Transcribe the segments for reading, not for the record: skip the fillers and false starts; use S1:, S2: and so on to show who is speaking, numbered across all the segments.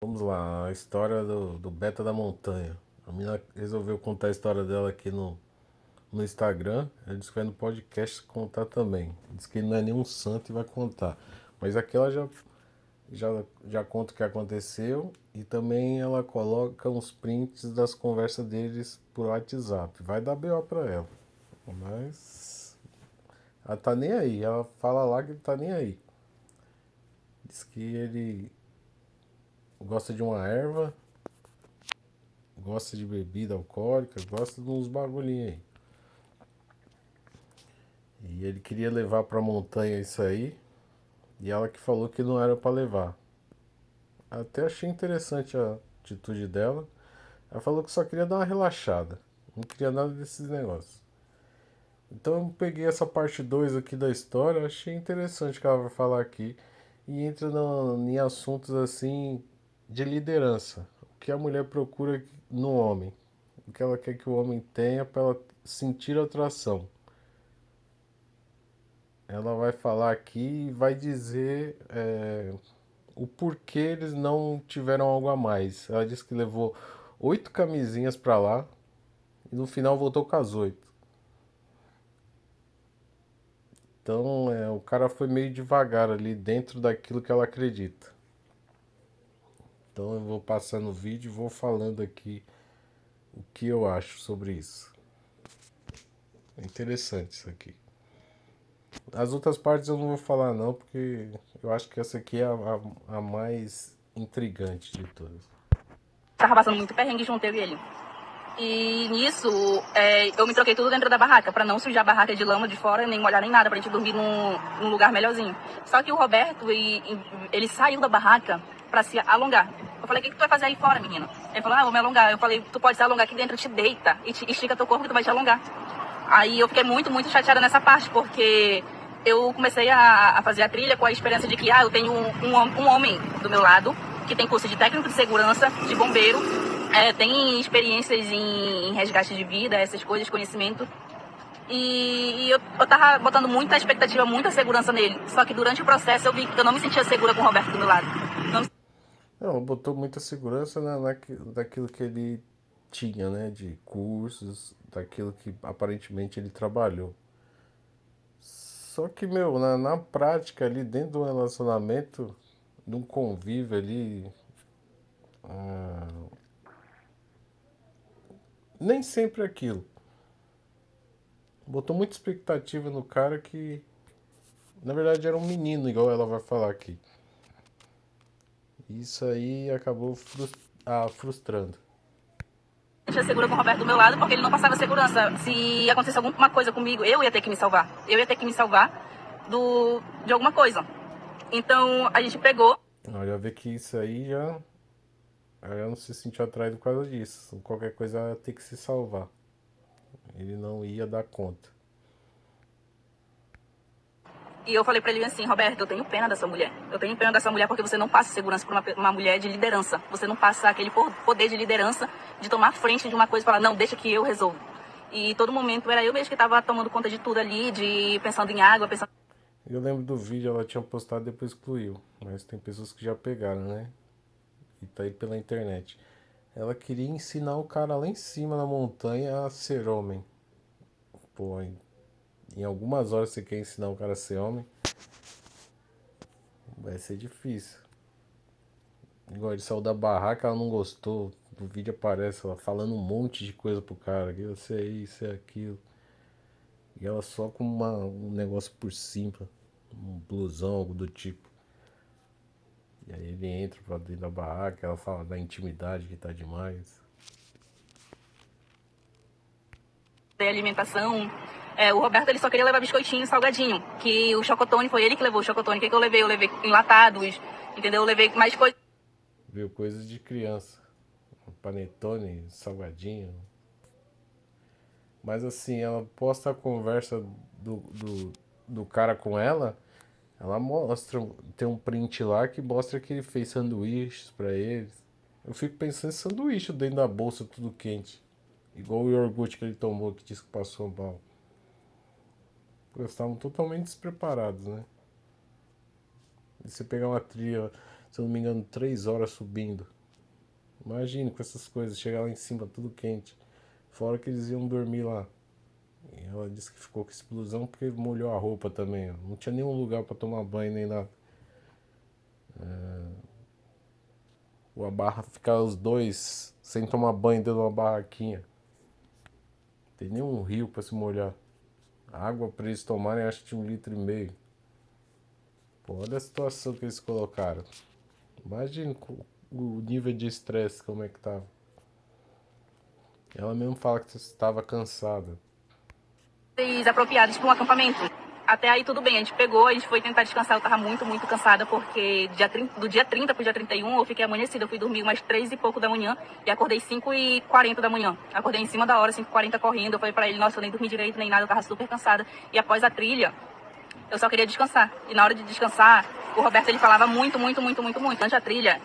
S1: Vamos lá, a história do Beta da Montanha. A menina resolveu contar a história dela aqui no Instagram. Ela disse que vai no podcast contar também. Diz que ele não é nenhum santo e vai contar. Mas aqui ela já conta o que aconteceu e também ela coloca uns prints das conversas deles por WhatsApp. Vai dar BO pra ela. Mas ela tá nem aí. Ela fala lá que tá nem aí. Diz que ele gosta de uma erva, gosta de bebida alcoólica, gosta de uns bagulhinhos aí. E ele queria levar pra montanha isso aí, e ela que falou que não era pra levar. Até achei interessante a atitude dela. Ela falou que só queria dar uma relaxada, não queria nada desses negócios. Então eu peguei essa parte 2 aqui da história, achei interessante que ela vai falar aqui. E entra em assuntos assim de liderança. O que a mulher procura no homem. O que ela quer que o homem tenha para ela sentir atração. Ela vai falar aqui e vai dizer o porquê eles não tiveram algo a mais. Ela disse que levou 8 camisinhas para lá e no final voltou com as 8. Então o cara foi meio devagar ali dentro daquilo que ela acredita. Então eu vou passando o vídeo e vou falando aqui o que eu acho sobre isso. É interessante isso aqui. As outras partes eu não vou falar não, porque eu acho que essa aqui é a mais intrigante de todas.
S2: Tava passando muito perrengue junto eu e ele. E nisso, eu me troquei tudo dentro da barraca, pra não sujar a barraca de lama de fora, nem molhar nem nada, pra gente dormir num lugar melhorzinho. Só que o Roberto, ele saiu da barraca pra se alongar. Eu falei, o que tu vai fazer aí fora, menino? Ele falou, vou me alongar. Eu falei, tu pode se alongar aqui dentro, te deita e estica teu corpo que tu vai te alongar. Aí eu fiquei muito, muito chateada nessa parte, porque eu comecei a fazer a trilha com a esperança de que eu tenho um homem do meu lado, que tem curso de técnico de segurança, de bombeiro, tem experiências em resgate de vida, essas coisas, conhecimento. E eu tava botando muita expectativa, muita segurança nele. Só que durante o processo eu vi que eu não me sentia segura com o Roberto do meu lado. Não me
S1: Não, botou muita segurança daquilo que ele tinha, né? De cursos, daquilo que aparentemente ele trabalhou. Só que, meu, na prática ali, dentro do relacionamento, num convívio ali, nem sempre é aquilo. Botou muita expectativa no cara que, na verdade, era um menino, igual ela vai falar aqui. Isso aí acabou frustrando.
S2: sentia segura com o Roberto do meu lado, porque ele não passava segurança. Se acontecesse alguma coisa comigo, eu ia ter que me salvar. Eu ia ter que me salvar de alguma coisa. Então a gente pegou.
S1: Olha, ver que isso aí já. Ela não se sentiu atraído por causa disso. Qualquer coisa ela ia ter que se salvar. Ele não ia dar conta.
S2: E eu falei pra ele assim, Roberto, eu tenho pena dessa mulher. Eu tenho pena dessa mulher porque você não passa segurança pra uma mulher de liderança. Você não passa aquele poder de liderança de tomar frente de uma coisa e falar, não, deixa que eu resolvo. E todo momento era eu mesmo que tava tomando conta de tudo ali, de pensando em água, pensando.
S1: Eu lembro do vídeo, ela tinha postado e depois excluiu. Mas tem pessoas que já pegaram, né? E tá aí pela internet. Ela queria ensinar o cara lá em cima na montanha a ser homem. Pô, em algumas horas você quer ensinar o cara a ser homem, vai ser difícil. Igual ele saiu da barraca, ela não gostou. No vídeo aparece ela falando um monte de coisa pro cara. Que você é isso, é aquilo. E ela só com um negócio por cima. Um blusão, algo do tipo. E aí ele entra pra dentro da barraca, ela fala da intimidade que tá demais.
S2: De alimentação. O Roberto ele só queria levar biscoitinho e salgadinho. Que o chocotone foi ele que levou o chocotone. O que eu levei? Eu levei enlatados, entendeu? Eu levei mais coisas.
S1: Viu coisas de criança. Panetone, salgadinho. Mas assim, ela posta a conversa do cara com ela. Ela mostra, tem um print lá que mostra que ele fez sanduíches pra eles. Eu fico pensando em sanduíche dentro da bolsa, tudo quente. Igual o iogurte que ele tomou, que disse que passou mal. Eles estavam totalmente despreparados, né? E você pegar uma trilha. se eu não me engano, 3 horas subindo. Imagina com essas coisas, chegar lá em cima tudo quente. Fora que eles iam dormir lá. E ela disse que ficou com explosão porque molhou a roupa também. Ó. Não tinha nenhum lugar para tomar banho nem nada. A barra ficar os dois sem tomar banho dentro de uma barraquinha. Não tem nenhum rio para se molhar. A água para eles tomarem acho que de 1,5 litro. Pô, olha a situação que eles colocaram. Imagina o nível de estresse como é que tava. Ela mesmo fala que estava cansada.
S2: Apropriados para um acampamento. Até aí tudo bem, a gente pegou, a gente foi tentar descansar, eu tava muito cansada, porque do dia 30 pro dia 31 eu fiquei amanhecida, eu fui dormir umas 3 e pouco da manhã e acordei 5h40 da manhã. Acordei em cima da hora, 5h40 correndo, eu falei pra ele, nossa, eu nem dormi direito, nem nada, eu tava super cansada. E após a trilha, eu só queria descansar. E na hora de descansar, o Roberto, ele falava muito. Durante a trilha,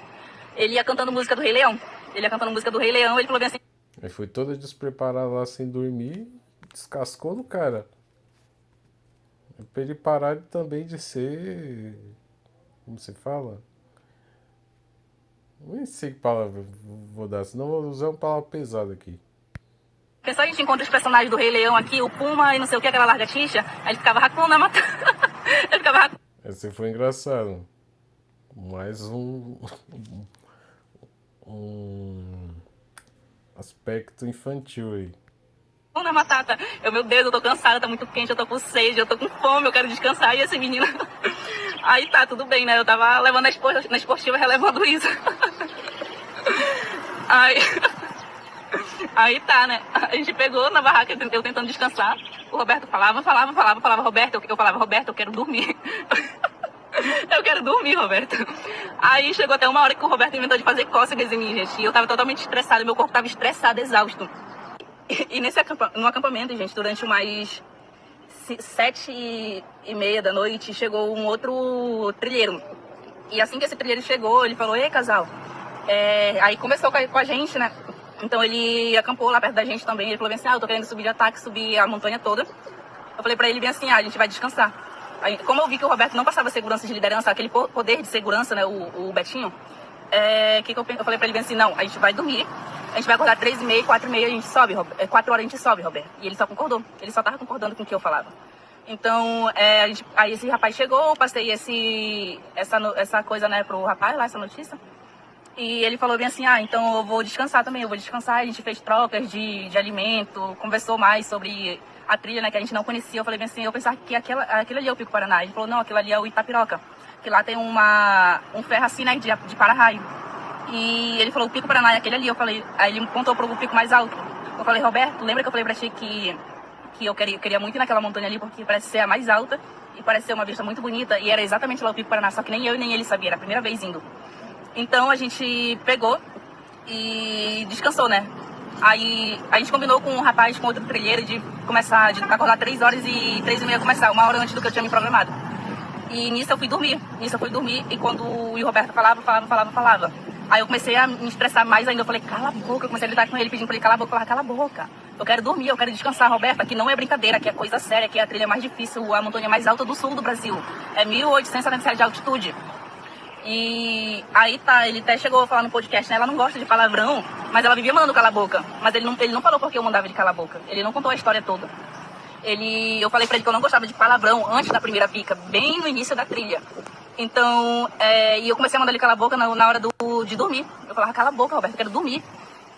S2: ele ia cantando música do Rei Leão. Ele falou bem assim...
S1: Aí foi toda despreparada lá sem dormir, descascou no cara. Pra ele parar também de ser. Como se fala? Nem sei que palavra vou dar, senão vou usar uma palavra pesada aqui.
S2: Porque só a gente encontra os personagens do Rei Leão aqui, o Puma e não sei o que, aquela largatixa, aí ele ficava Hakuna Matata. Ele ficava Hakuna.
S1: Esse foi engraçado. Mais um aspecto infantil aí.
S2: Hakuna Matata. Meu Deus, eu tô cansada, tá muito quente, eu tô com sede, eu tô com fome, eu quero descansar. E esse menino... Aí tá, tudo bem, né? Eu tava levando na esportiva, relevando isso. Aí tá, né? A gente pegou na barraca, eu tentando descansar. O Roberto falava, Roberto, eu falava, Roberto, eu quero dormir. Eu quero dormir, Roberto. Aí chegou até uma hora que o Roberto inventou de fazer cócegas em mim, gente. E eu tava totalmente estressada, meu corpo tava estressado, exausto. E no acampamento, gente, durante umas 7h30 da noite, chegou um outro trilheiro. E assim que esse trilheiro chegou, ele falou, ei, casal. Aí começou com a gente, né? Então ele acampou lá perto da gente também. Ele falou bem assim, eu tô querendo subir de ataque, subir a montanha toda. Eu falei pra ele bem assim, a gente vai descansar. Aí, como eu vi que o Roberto não passava segurança de liderança, aquele poder de segurança, né, o Betinho, eu falei pra ele bem assim, não, a gente vai dormir, a gente vai acordar 3h30, 4h30, a gente sobe, 4 horas a gente sobe, Roberto. E ele só concordou, ele só tava concordando com o que eu falava. Então, aí esse rapaz chegou, eu passei essa coisa, né, pro rapaz lá, essa notícia. E ele falou bem assim, então eu vou descansar também, A gente fez trocas de alimento, conversou mais sobre a trilha, né, que a gente não conhecia. Eu falei bem assim, eu pensava que aquilo ali é o Pico Paraná. Ele falou, não, aquilo ali é o Itapiroca, que lá tem um ferro assim, né, de para-raio. E ele falou, o Pico Paraná é aquele ali. Aí ele contou pro pico mais alto. Eu falei, Roberto, lembra que eu falei pra ti que eu queria muito ir naquela montanha ali, porque parece ser a mais alta e parece ser uma vista muito bonita. E era exatamente lá o Pico Paraná, só que nem eu e nem ele sabia, era a primeira vez indo. Então a gente pegou e descansou, né? Aí a gente combinou com um rapaz, com outro trilheiro, de acordar 3 horas e 3h30 começar, 1 hora antes do que eu tinha me programado. E nisso eu fui dormir, e quando o Roberto falava. Aí eu comecei a me estressar mais ainda, eu falei, cala a boca, eu comecei a gritar com ele, pedindo pra ele calar a boca, eu falava, cala a boca. Eu quero dormir, eu quero descansar, Roberto, aqui não é brincadeira, aqui é coisa séria, aqui é a trilha mais difícil, a montanha mais alta do sul do Brasil. É 1.877 de altitude. E aí tá, ele até chegou a falar no podcast, né? Ela não gosta de palavrão, mas ela vivia mandando calar a boca. Mas ele não falou porque eu mandava ele calar a boca. Ele não contou a história toda. Eu falei pra ele que eu não gostava de palavrão antes da primeira pica, bem no início da trilha. Então, e eu comecei a mandar ele calar a boca na hora de dormir. Eu falava, cala a boca, Roberto, eu quero dormir.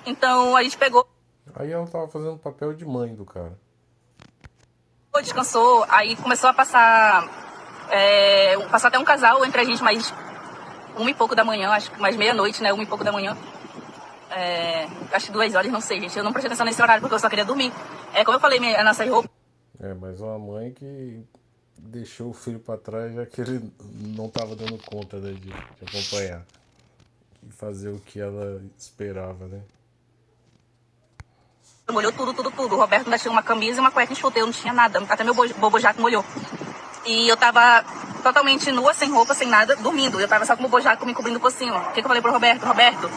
S2: Então a gente pegou.
S1: Aí ela tava fazendo papel de mãe do cara.
S2: Descansou, aí começou a passar até um casal entre a gente, mas 1h pouco da manhã, acho que mais meia-noite, né? 1h pouco da manhã. Acho que 2 horas, não sei, gente. Eu não prestei atenção nesse horário porque eu só queria dormir. Como eu falei, a nossa roupa.
S1: Mas uma mãe que deixou o filho pra trás já que ele não tava dando conta, né, de acompanhar e fazer o que ela esperava, né?
S2: Molhou tudo. O Roberto ainda tinha uma camisa e uma cueca enxuta, eu não tinha nada. Até meu bobojaco molhou. E eu tava totalmente nua, sem roupa, sem nada, dormindo. Eu tava só com o bobojaco me cobrindo por cima. O que eu falei pro Roberto? Roberto,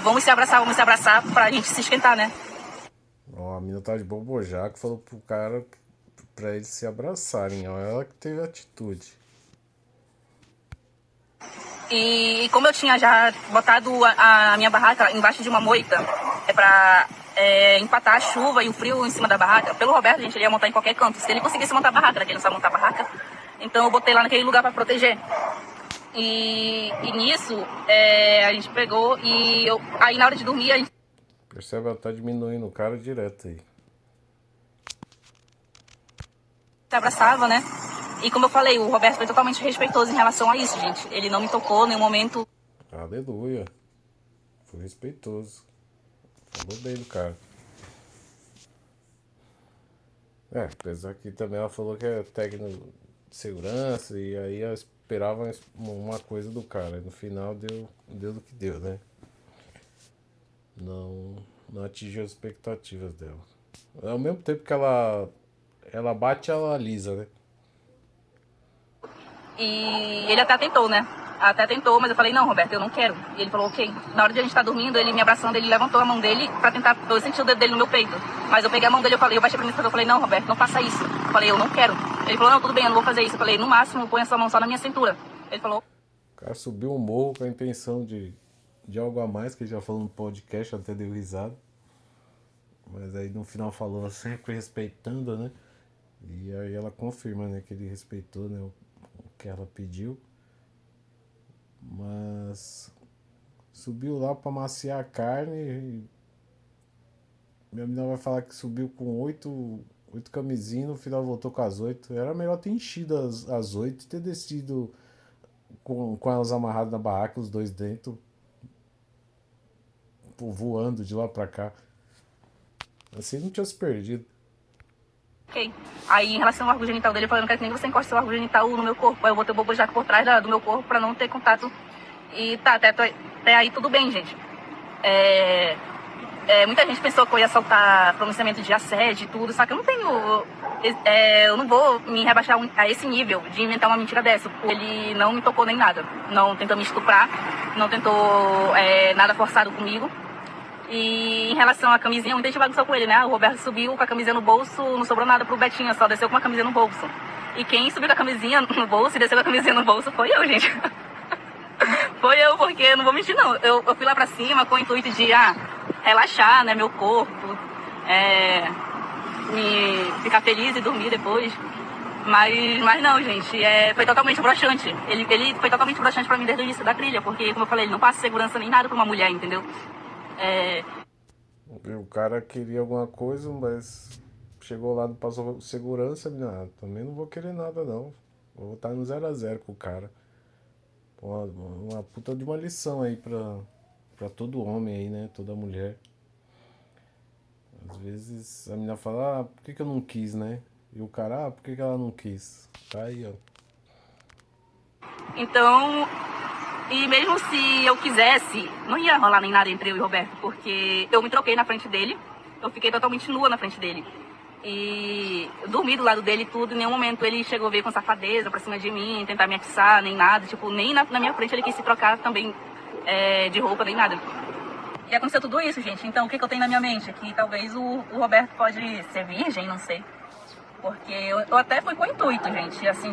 S2: vamos se abraçar pra gente se esquentar, né?
S1: A mina tá de bobojaco, falou pro cara pra eles se abraçarem. Ela que teve atitude.
S2: E como eu tinha já botado a minha barraca embaixo de uma moita, pra empatar a chuva e o frio em cima da barraca, pelo Roberto, gente, ele ia montar em qualquer canto. Se ele conseguisse montar a barraca, né, que ele não sabe montar a barraca, então eu botei lá naquele lugar pra proteger. E nisso, a gente pegou e aí na hora de dormir, a gente
S1: Percebe? Ela tá diminuindo o cara direto aí.
S2: se abraçava, né? E como eu falei, o Roberto foi totalmente respeitoso em relação a isso, gente. Ele não me tocou em nenhum momento.
S1: Aleluia. Foi respeitoso. Falou bem do cara. Apesar que também ela falou que é técnico de segurança e aí ela esperava uma coisa do cara. E no final deu do que deu, né? Não atingiu as expectativas dela. Ao mesmo tempo que ela bate, ela alisa, né?
S2: E ele até tentou, né? Até tentou, mas eu falei, não, Roberto, eu não quero. E ele falou, ok. Na hora de a gente estar dormindo, ele me abraçando, ele levantou a mão dele pra tentar, eu senti o dedo dele no meu peito. Mas eu peguei a mão dele, eu baixei pra mim e falei, não, Roberto, não faça isso. Eu falei, eu não quero. Ele falou, não, tudo bem, eu não vou fazer isso. Eu falei, no máximo, põe a sua mão só na minha cintura. Ele falou,
S1: O cara subiu um morro com a intenção de algo a mais, que ele já falou no podcast, até deu risada. Mas aí no final falou sempre respeitando, né? E aí ela confirma, né, que ele respeitou, né, o que ela pediu. Mas subiu lá pra maciar a carne e minha menina vai falar que subiu com oito camisinhas, no final voltou com as 8. Era melhor ter enchido as 8 e ter descido com elas amarradas na barraca, os dois dentro, voando de lá pra cá. Assim não tinha se perdido.
S2: ok. Aí, em relação ao órgão genital dele, eu falei, não quero que nem você encoste seu órgão genital no meu corpo. Aí eu botei o bobojaco por trás do meu corpo pra não ter contato. E tá, até aí tudo bem, gente. Muita gente pensou que eu ia soltar pronunciamento de assédio e tudo, só que eu não tenho. Eu não vou me rebaixar a esse nível de inventar uma mentira dessa. Ele não me tocou nem nada. Não tentou me estuprar, não tentou nada forçado comigo. E em relação à camisinha, muita gente bagunçou com ele, né? O Roberto subiu com a camisinha no bolso, não sobrou nada pro Betinho, só desceu com a camisinha no bolso. E quem subiu com a camisinha no bolso e desceu com a camisinha no bolso foi eu, gente. Foi eu, porque não vou mentir, não. Eu fui lá pra cima com o intuito de relaxar, né, meu corpo, me ficar feliz e dormir depois. Mas não, gente, foi totalmente broxante. Ele foi totalmente broxante pra mim desde o início da trilha, porque, como eu falei, ele não passa segurança nem nada pra uma mulher, entendeu?
S1: O cara queria alguma coisa, mas chegou lá, não passou segurança, também não vou querer nada não. Vou estar no 0 a 0 com o cara. Uma puta de uma lição aí pra todo homem aí, né? Toda mulher. Às vezes a menina fala, por que eu não quis, né? E o cara, por que ela não quis? Tá aí, ó.
S2: Então, e mesmo se eu quisesse, não ia rolar nem nada entre eu e o Roberto, porque eu me troquei na frente dele, eu fiquei totalmente nua na frente dele. E eu dormi do lado dele e tudo, em nenhum momento ele chegou a vir com safadeza pra cima de mim, tentar me atiçar, nem nada. Tipo, nem na minha frente ele quis se trocar também de roupa, nem nada. E aconteceu tudo isso, gente. Então, o que eu tenho na minha mente? Que talvez o Roberto pode ser virgem, não sei. Porque eu até fui com o intuito, gente, assim,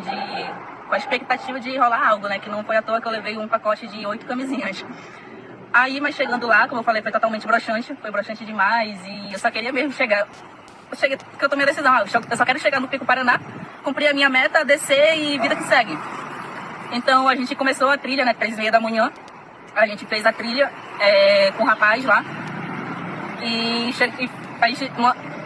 S2: com a expectativa de rolar algo, né? Que não foi à toa que eu levei um pacote de 8 camisinhas. Aí, mas chegando lá, como eu falei, foi totalmente broxante, foi broxante demais. E eu só queria mesmo chegar. Porque eu tomei a decisão, eu só quero chegar no Pico Paraná, cumprir a minha meta, descer e vida que segue. Então a gente começou a trilha, né, 3h30 da manhã. A gente fez a trilha com o rapaz lá. E a gente,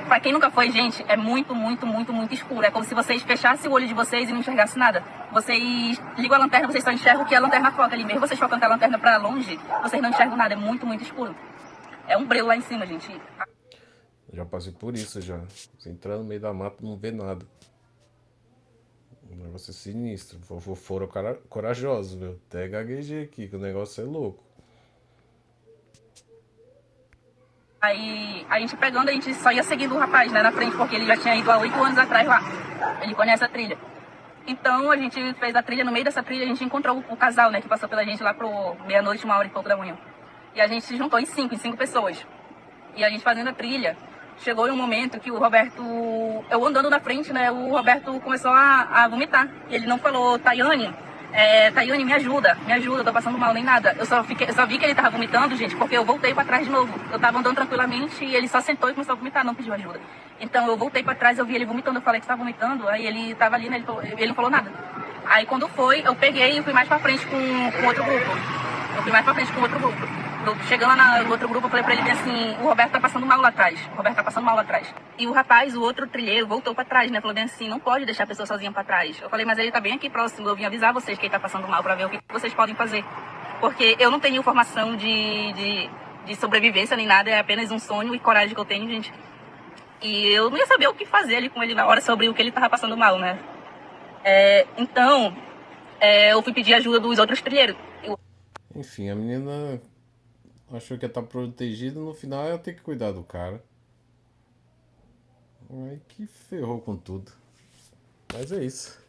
S2: pra quem nunca foi, gente, é muito, muito, muito, muito escuro. É como se vocês fechassem o olho de vocês e não enxergassem nada. Vocês ligam a lanterna, vocês só enxergam o que a lanterna foca ali. Mesmo vocês focando a lanterna pra longe, vocês não enxergam nada. É muito, muito escuro. É um breu lá em cima, gente.
S1: Já passei por isso já. Você entrar no meio da mata não vê nada. O negócio é sinistro. Foram corajosos, viu? Até gaguejei aqui, que o negócio é louco.
S2: Aí a gente pegando, a gente só ia seguindo o rapaz, né, na frente, porque ele já tinha ido há 8 anos atrás lá. Ele conhece a trilha. Então a gente fez a trilha, no meio dessa trilha a gente encontrou o casal, né, que passou pela gente lá pro meia-noite, 1h e pouco da manhã. E a gente se juntou em 5 pessoas. E a gente fazendo a trilha, chegou em um momento que o Roberto, eu andando na frente, né, o Roberto começou a vomitar. Ele não falou, Tayane, Tayane, me ajuda, eu tô passando mal, nem nada. Eu só vi que ele tava vomitando, gente, porque eu voltei pra trás de novo. Eu tava andando tranquilamente e ele só sentou e começou a vomitar, não pediu ajuda. Então eu voltei pra trás, eu vi ele vomitando, eu falei que você tá vomitando, aí ele tava ali, né, ele não falou nada. Aí quando foi, eu peguei e fui mais pra frente com outro grupo. Eu fui mais pra frente com outro grupo. Chegando lá no outro grupo, eu falei pra ele bem assim, o Roberto tá passando mal lá atrás. O Roberto tá passando mal lá atrás. E o rapaz, o outro trilheiro, voltou pra trás, né? Falou bem assim, não pode deixar a pessoa sozinha pra trás. Eu falei, mas ele tá bem aqui próximo, eu vim avisar vocês que ele tá passando mal pra ver o que vocês podem fazer. Porque eu não tenho informação de sobrevivência nem nada, é apenas um sonho e coragem que eu tenho, gente. E eu não ia saber o que fazer ali com ele na hora sobre o que ele tava passando mal, né? Então, eu fui pedir ajuda dos outros trilheiros.
S1: Enfim, a menina achou que ia estar protegida, no final ia ter que cuidar do cara. Aí que ferrou com tudo. Mas é isso.